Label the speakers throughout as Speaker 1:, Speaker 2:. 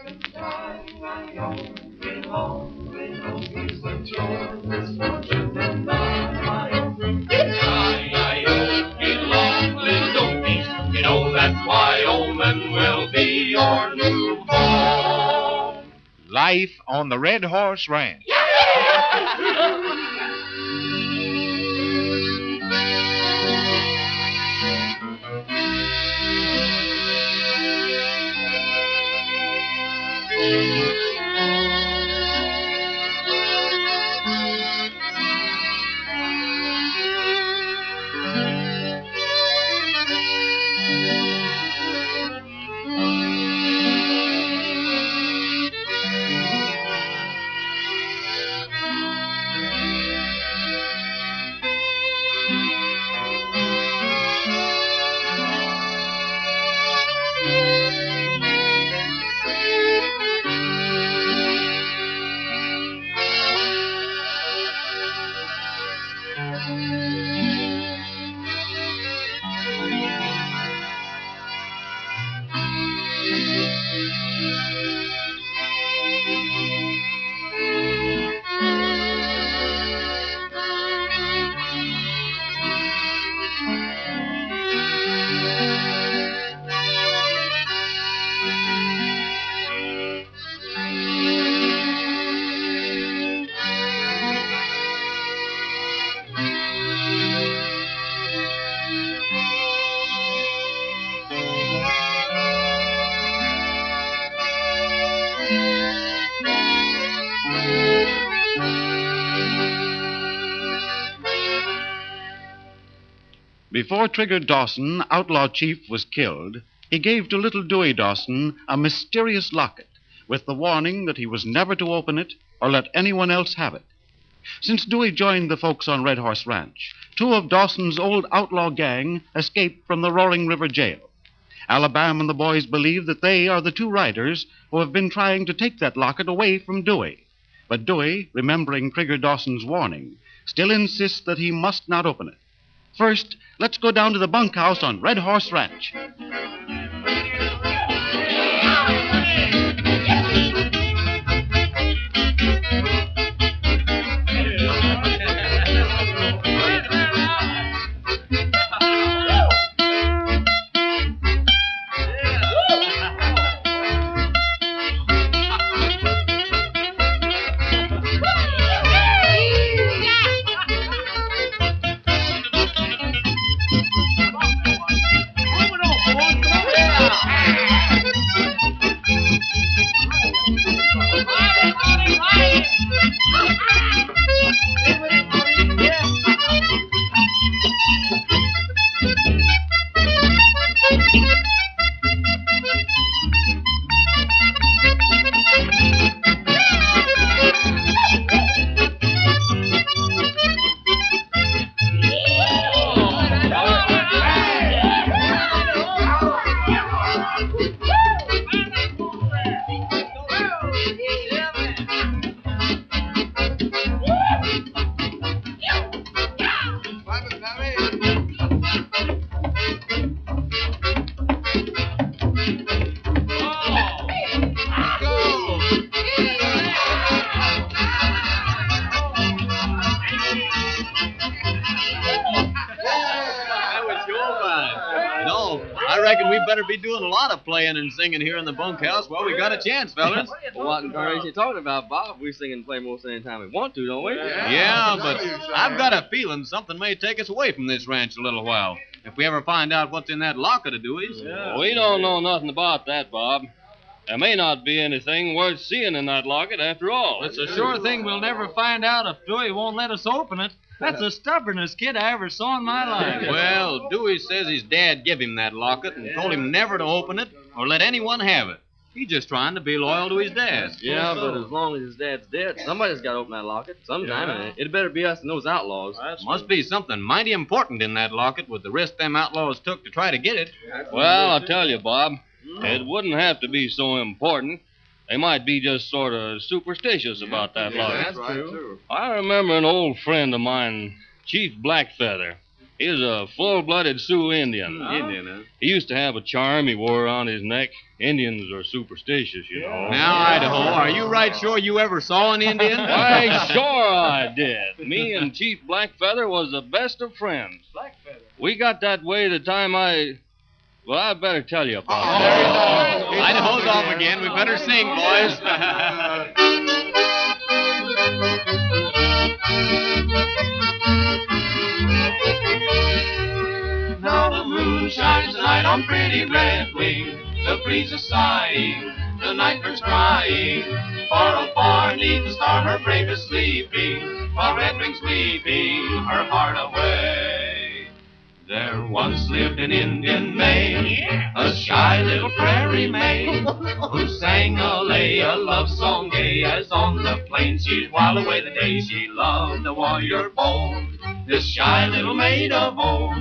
Speaker 1: You know that Wyoming will be your new home.
Speaker 2: Life on the Red Horse Ranch. Before Trigger Dawson, outlaw chief, was killed, he gave to little Dewey Dawson a mysterious locket with the warning that he was never to open it or let anyone else have it. Since Dewey joined the folks on Red Horse Ranch, 2 of Dawson's old outlaw gang escaped from the Roaring River jail. Alabam and the boys believe that they are the 2 riders who have been trying to take that locket away from Dewey. But Dewey, remembering Trigger Dawson's warning, still insists that he must not open it. First, let's go down to the bunkhouse on Red Horse Ranch.
Speaker 3: I reckon we better be doing a lot of playing and singing here in the bunkhouse while we got a chance, fellas.
Speaker 4: Well, what in tarnation you talking about, Bob? We sing and play most any time we want to, don't we?
Speaker 3: Yeah, but I've got a feeling something may take us away from this ranch a little while. If we ever find out what's in that locket of Dewey's.
Speaker 5: Yeah. We don't know nothing about that, Bob. There may not be anything worth seeing in that locket after all.
Speaker 6: It's a sure thing we'll never find out if Dewey won't let us open it. That's the stubbornest kid I ever saw in my life.
Speaker 3: Well, Dewey says his dad gave him that locket and told him never to open it or let anyone have it. He's just trying to be loyal to his dad.
Speaker 4: Yeah, but as long as his dad's dead, somebody's got to open that locket sometime, and it better be us and those outlaws.
Speaker 3: Must be something mighty important in that locket with the risk them outlaws took to try to get it.
Speaker 5: Well, I'll tell you, Bob, it wouldn't have to be so important. They might be just sort of superstitious about that locket.
Speaker 4: That's true.
Speaker 5: I remember an old friend of mine, Chief Blackfeather. He was a full-blooded Sioux Indian.
Speaker 3: Indian, huh?
Speaker 5: He used to have a charm he wore around his neck. Indians are superstitious, you know.
Speaker 3: Now, Idaho, are you right sure you ever saw an Indian?
Speaker 5: Why, sure I did. Me and Chief Blackfeather was the best of friends. Blackfeather? We got that way the time Well, I better tell you about that.
Speaker 3: Idaho's off again. We better sing, boys.
Speaker 1: Now the moon shines tonight on pretty Red Wing. The breeze is sighing, the night bird's crying. Far, oh, far, 'neath the star, her brave is sleeping, while Red Wing's weeping her heart away. There once lived an Indian maid, a shy little prairie maid, who sang a lay, a love song gay, as on the plains she'd while away the day. She loved the warrior bold, this shy little maid of old.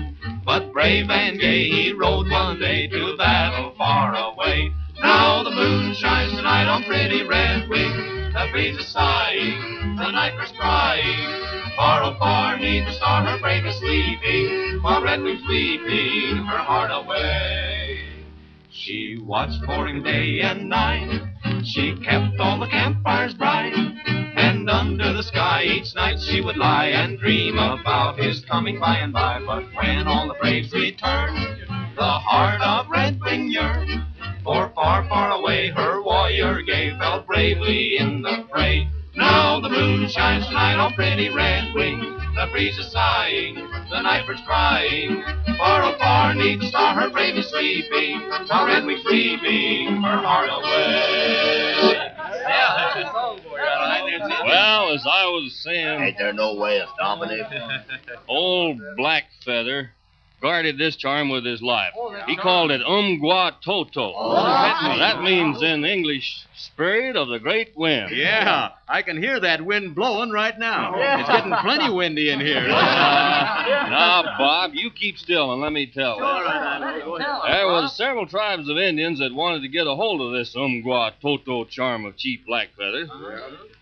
Speaker 1: But brave and gay he rode one day to battle far away. Now the moon shines tonight on pretty Red Wing, the breeze is sighing, the night bird's crying. Far, oh, far, 'neath the star, her brave is sleeping, while Red Wing's weeping her heart away. She watched for him day and night, she kept all the campfires bright, and under the sky each night she would lie and dream about his coming by and by. But when all the braves returned, the heart of Red Wing yearned, for far, far away her warrior gay fell bravely in the fray. Now the moon shines tonight on pretty Red Wing, the breeze is sighing, the night bird's crying. Far, oh, far, 'neath the star, her brave is sleeping, while Red Wing's weeping her heart away.
Speaker 5: Well, as I was saying,
Speaker 7: Ain't there no way of stopping it?
Speaker 5: old Blackfeather guarded this charm with his life. He called it Toto. Now, that means in English, spirit of the great wind.
Speaker 3: Yeah, I can hear that wind blowing right now. It's getting plenty windy in here.
Speaker 5: Now, Bob, you keep still and let me tell you. There was several tribes of Indians that wanted to get a hold of this Toto charm of Chief Blackfeather.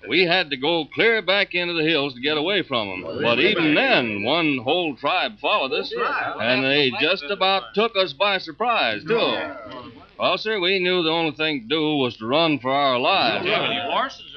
Speaker 5: We had to go clear back into the hills to get away from them. But even then, one whole tribe followed us, and they just about took us by surprise, too. Well, sir, we knew the only thing to do was to run for our lives.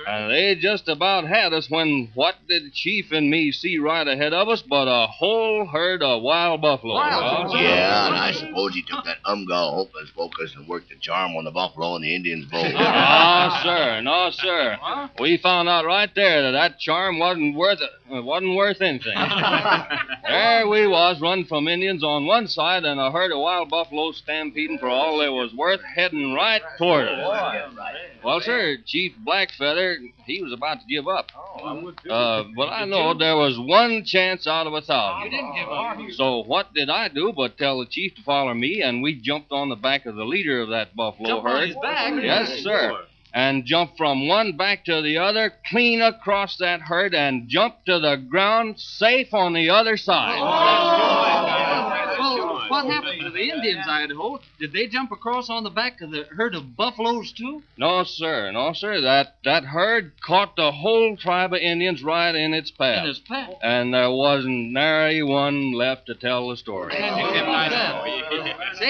Speaker 5: And they just about had us when what did Chief and me see right ahead of us but a whole herd of wild buffalo.
Speaker 7: Yeah, and I suppose he took that hocus pocus and worked the charm on the buffalo and the Indians both.
Speaker 5: No, sir. We found out right there that charm wasn't worth anything. There we was, run from Indians on one side and a herd of wild buffalo stampeding for all they was worth, heading right toward us. Well, sir, Chief Blackfeather, he was about to give up. But I know there was one chance out of 1,000.
Speaker 6: You didn't give up.
Speaker 5: So what did I do but tell the chief to follow me, and we jumped on the back of the leader of that buffalo herd.
Speaker 6: On his back?
Speaker 5: Yes, sir. And jumped from one back to the other, clean across that herd, and jumped to the ground safe on the other side.
Speaker 6: Well, what happened to the Indians, Idaho? Did they jump across on the back of the herd of buffaloes, too?
Speaker 5: No, sir. That herd caught the whole tribe of Indians right in its path.
Speaker 6: In his path?
Speaker 5: And there wasn't nary one left to tell the story.
Speaker 6: Say,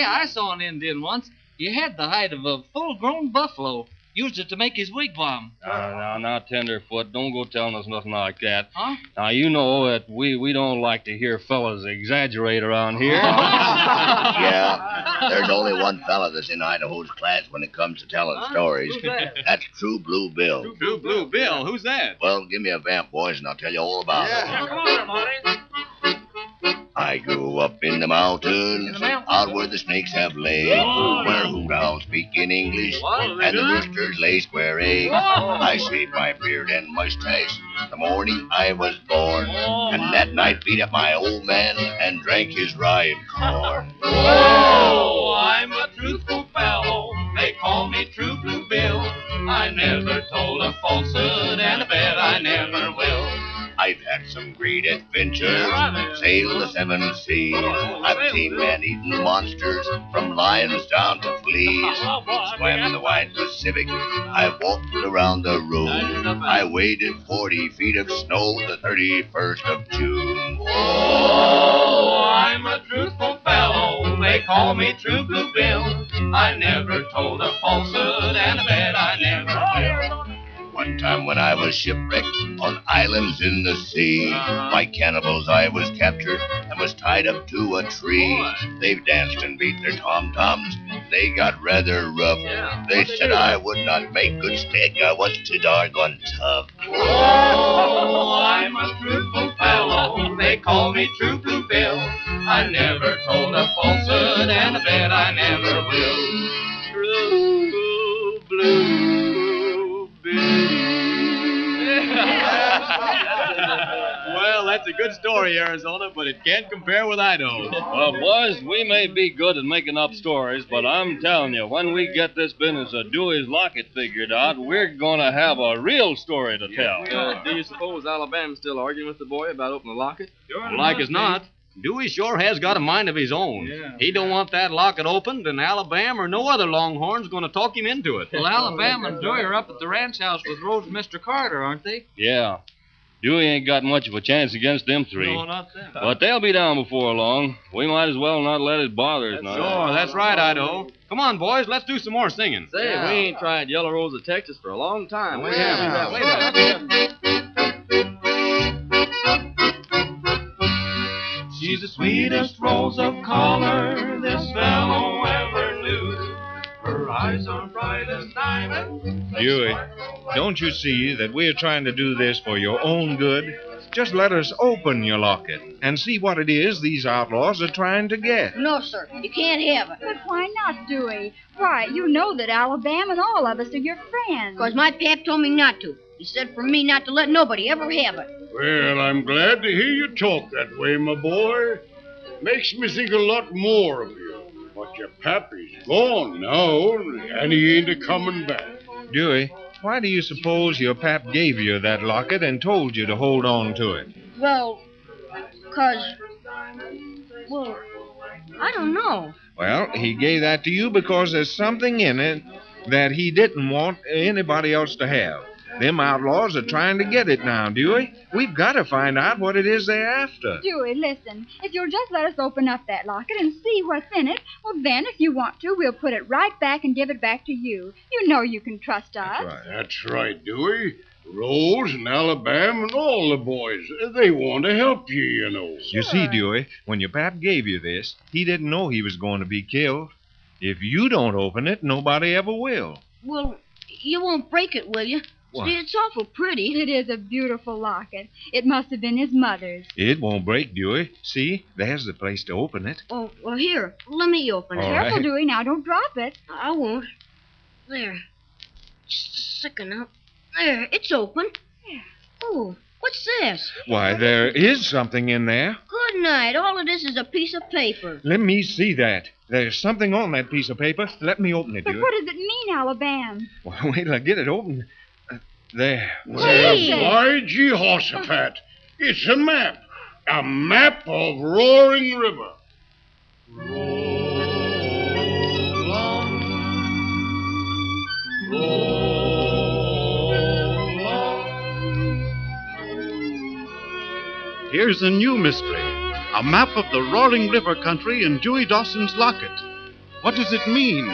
Speaker 6: I saw an Indian once. He had the hide of a full-grown buffalo. Used it to make his wigwam.
Speaker 5: Now, Tenderfoot, don't go telling us nothing like that.
Speaker 6: Huh?
Speaker 5: Now, you know that we don't like to hear fellas exaggerate around here.
Speaker 7: Yeah, there's only one fella that's in Idaho's class when it comes to telling stories.
Speaker 6: Who's that?
Speaker 7: That's True Blue Bill.
Speaker 3: True Blue Bill, who's that?
Speaker 7: Well, give me a vamp, boys, and I'll tell you all about it.
Speaker 6: Come on, everybody.
Speaker 7: I grew up in the mountains, out where the snakes have laid, where hoot owls speak in English, and the roosters lay square eggs. I shaved my beard and mustache the morning I was born, and that night beat up my old man and drank his rye and corn.
Speaker 1: Oh, I'm a truthful fellow. They call me True Blue Bill. I never told a falsehood, and I bet I never will.
Speaker 7: I've had some great adventures, sailed the 7 seas. I've seen man-eating monsters, from lions down to fleas. Swam the wide Pacific, I've walked around the room. I waded 40 feet of snow the 31st of June.
Speaker 1: Oh, truthful fellow. They call me True Blue Bill. I never told a falsehood, and I bet I never will.
Speaker 7: One time when I was shipwrecked on islands in the sea, by cannibals I was captured and was tied up to a tree. They danced and beat their tom-toms. They got rather rough. They said I would not make good steak. I was too doggone tough.
Speaker 1: Oh, I'm a truthful fellow. They call me True Blue Bill. I never told a falsehood, and I bet I never will. True Blue Bill.
Speaker 3: Well, that's a good story, Arizona, but it can't compare with Idaho.
Speaker 5: Well, boys, we may be good at making up stories, but I'm telling you, when we get this business of Dewey's Locket figured out, we're going to have a real story to tell.
Speaker 4: Do you suppose Alabam's still arguing with the boy about opening the locket?
Speaker 3: Like as not, Dewey sure has got a mind of his own.
Speaker 6: Yeah.
Speaker 3: He don't want that locket opened, and Alabam or no other longhorn's going to talk him into it.
Speaker 6: Well, Alabama and Dewey are up at the ranch house with Rose and Mr. Carter, aren't they?
Speaker 5: Yeah. Dewey ain't got much of a chance against them three.
Speaker 6: No, not them.
Speaker 5: But they'll be down before long. We might as well not let it bother us now.
Speaker 3: Sure, that's right, Idaho. Come on, boys, let's do some more singing.
Speaker 4: Say, we ain't tried Yellow Rose of Texas for a long time. We
Speaker 3: Yeah.
Speaker 4: haven't.
Speaker 1: She's the sweetest rose of color this fellow ever knew. Her eyes are bright as diamonds.
Speaker 8: Dewey, don't you see that we're trying to do this for your own good? Just let us open your locket and see what it is these outlaws are trying to get.
Speaker 9: No, sir. You can't have it.
Speaker 10: But why not, Dewey? Why, you know that Alabam and all of us are your friends.
Speaker 9: Because my pap told me not to. He said for me not to let nobody ever have it.
Speaker 11: Well, I'm glad to hear you talk that way, my boy. Makes me think a lot more of you. But your pappy's gone now, and he ain't a-coming back.
Speaker 8: Dewey, why do you suppose your pap gave you that locket and told you to hold on to it?
Speaker 9: Well, I don't know.
Speaker 8: Well, he gave that to you because there's something in it that he didn't want anybody else to have. Them outlaws are trying to get it now, Dewey. We've got to find out what it is they're after.
Speaker 10: Dewey, listen. If you'll just let us open up that locket and see what's in it, well, then, if you want to, we'll put it right back and give it back to you. You know you can trust us.
Speaker 11: That's right, Dewey. Rose and Alabam and all the boys, they want to help you, you know.
Speaker 8: You see, Dewey, when your pap gave you this, he didn't know he was going to be killed. If you don't open it, nobody ever will.
Speaker 9: Well, you won't break it, will you?
Speaker 8: What?
Speaker 9: See, it's awful pretty.
Speaker 10: It is a beautiful locket. It must have been his mother's.
Speaker 8: It won't break, Dewey. See, there's the place to open it.
Speaker 9: Oh, well, here. Let me open it.
Speaker 8: All
Speaker 10: Careful,
Speaker 8: right.
Speaker 10: Dewey. Now, don't drop it.
Speaker 9: I won't. There. Just a second now. There, it's open. Oh, what's this?
Speaker 8: Why, there is something in there.
Speaker 9: Good night. All of this is a piece of paper.
Speaker 8: Let me see that. There's something on that piece of paper. Let me open it,
Speaker 10: But
Speaker 8: Dewey.
Speaker 10: what does it mean, Alabam?
Speaker 8: Well, wait till I get it open. There.
Speaker 9: Gee.
Speaker 11: By Jehoshaphat, it's a map. A map of Roaring River.
Speaker 1: Roll on, roll on.
Speaker 2: Here's a new mystery. A map of the Roaring River country in Dewey Dawson's locket. What does it mean?